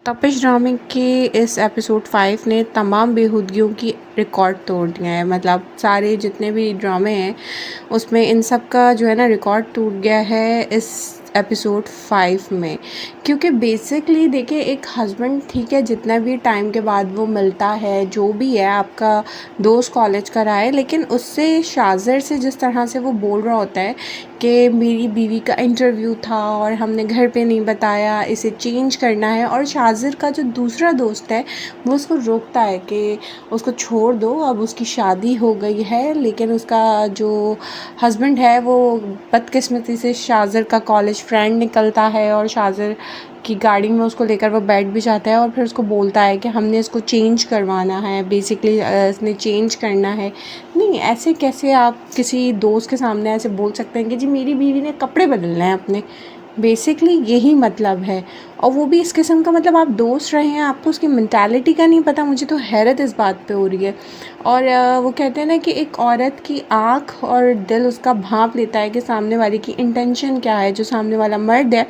तपिश ड्रामे के इस एपिसोड 5 ने तमाम बेहूदगियों की रिकॉर्ड तोड़ दिया है। मतलब सारे जितने भी ड्रामे हैं उसमें इन सब का जो है ना रिकॉर्ड टूट गया है इस एपिसोड 5 में। क्योंकि बेसिकली देखिए, एक हस्बैंड ठीक है, जितना भी टाइम के बाद वो मिलता है, जो भी है, आपका दोस्त कॉलेज का रहा है, लेकिन उससे शाज़र से जिस तरह से वो बोल रहा होता है कि मेरी बीवी का इंटरव्यू था और हमने घर पे नहीं बताया, इसे चेंज करना है। और शाज़र का जो दूसरा दोस्त है वो उसको रोकता है कि उसको छोड़ दो, अब उसकी शादी हो गई है। लेकिन उसका जो हस्बैंड है वो बदकिस्मती से शाज़र का कॉलेज फ्रेंड निकलता है और शाज़र की गाड़ी में उसको लेकर वो बैठ भी जाता है और फिर उसको बोलता है कि हमने इसको चेंज करवाना है, बेसिकली इसने चेंज करना है। नहीं, ऐसे कैसे आप किसी दोस्त के सामने ऐसे बोल सकते हैं कि जी मेरी बीवी ने कपड़े बदलने हैं अपने। बेसिकली यही मतलब है। और वो भी इस किस्म का, मतलब आप दोस्त रहे हैं, आपको उसकी मेंटालिटी का नहीं पता। मुझे तो हैरत इस बात पे हो रही है। और वो कहते हैं ना कि एक औरत की आँख और दिल उसका भांप लेता है कि सामने वाले की इंटेंशन क्या है। जो सामने वाला मर्द है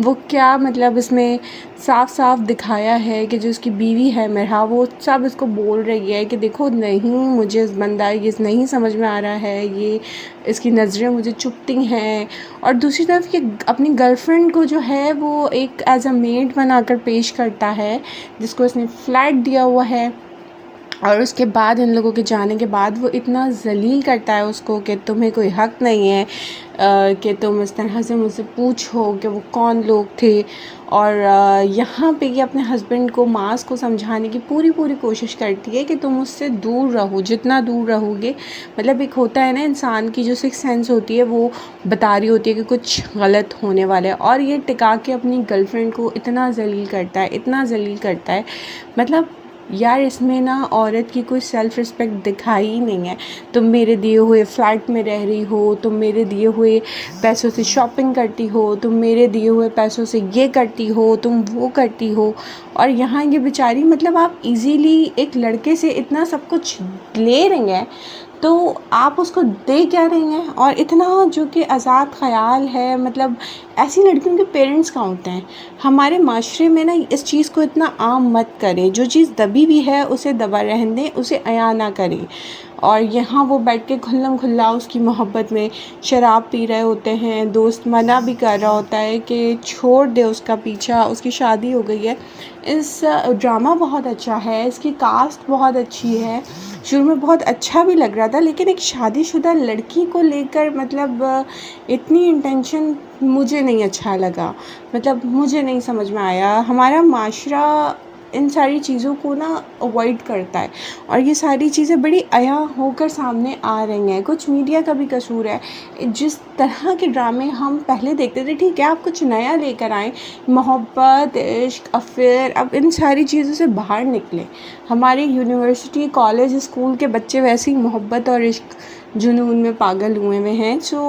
वो क्या, मतलब इसमें साफ साफ दिखाया है कि जो उसकी बीवी है मेरा, वो सब इसको बोल रही है कि देखो नहीं, मुझे इस बंदा ये नहीं समझ में आ रहा है, ये इसकी नज़रें मुझे चुभती हैं। और दूसरी तरफ ये अपनी गर्लफ्रेंड को जो है वो एक एज अ मेड बनाकर पेश करता है, जिसको इसने फ्लैट दिया हुआ है। और उसके बाद इन लोगों के जाने के बाद वो इतना ज़लील करता है उसको कि तुम्हें कोई हक़ नहीं है कि तुम इस तरह से मुझसे पूछो कि वो कौन लोग थे। और यहाँ पे ये अपने हस्बैंड को, मास को समझाने की पूरी कोशिश करती है कि तुम उससे दूर रहो, जितना दूर रहोगे। मतलब एक होता है ना, इंसान की जो सिक्स सेंस होती है वो बता रही होती है कि कुछ गलत होने वाला है। और ये टिका के अपनी गर्लफ्रेंड को इतना ज़लील करता है, इतना ज़लील करता है। मतलब यार, इसमें ना औरत की कोई सेल्फ़ रिस्पेक्ट दिखाई ही नहीं है। तुम मेरे दिए हुए फ्लैट में रह रही हो, तुम मेरे दिए हुए पैसों से शॉपिंग करती हो, तुम मेरे दिए हुए पैसों से ये करती हो, तुम वो करती हो। और यहाँ ये बेचारी, मतलब आप इजीली एक लड़के से इतना सब कुछ ले रही हैं, तो आप उसको दे क्या रही हैं। और इतना जो कि आज़ाद ख़याल है, मतलब ऐसी लड़कियों के पेरेंट्स कहाँ होते हैं हमारे माशरे में ना। इस चीज़ को इतना आम मत करें, जो चीज़ दबी हुई है उसे दबा रहने दें, उसे अया ना करें। और यहाँ वो बैठ के खुल्लम खुल्ला उसकी मोहब्बत में शराब पी रहे होते हैं, दोस्त मना भी कर रहा होता है कि छोड़ दे उसका पीछा, उसकी शादी हो गई है। इस ड्रामा बहुत अच्छा है, इसकी कास्ट बहुत अच्छी है, शुरू में बहुत अच्छा भी लग रहा था। लेकिन एक शादीशुदा लड़की को लेकर मतलब इतनी इंटेंशन मुझे नहीं अच्छा लगा, मतलब मुझे नहीं समझ में आया। हमारा माशरा इन सारी चीज़ों को ना अवॉइड करता है और ये सारी चीज़ें बड़ी आया होकर सामने आ रही हैं। कुछ मीडिया का भी कसूर है। जिस तरह के ड्रामे हम पहले देखते थे, ठीक है, आप कुछ नया लेकर आएँ, मोहब्बत, इश्क, अफेयर, अब इन सारी चीज़ों से बाहर निकलें। हमारी यूनिवर्सिटी, कॉलेज, स्कूल के बच्चे वैसे ही मोहब्बत और इश्क जुनून में पागल हुए हैं। सो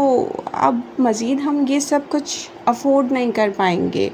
अब मज़ीद हम ये सब कुछ अफोर्ड नहीं कर पाएंगे।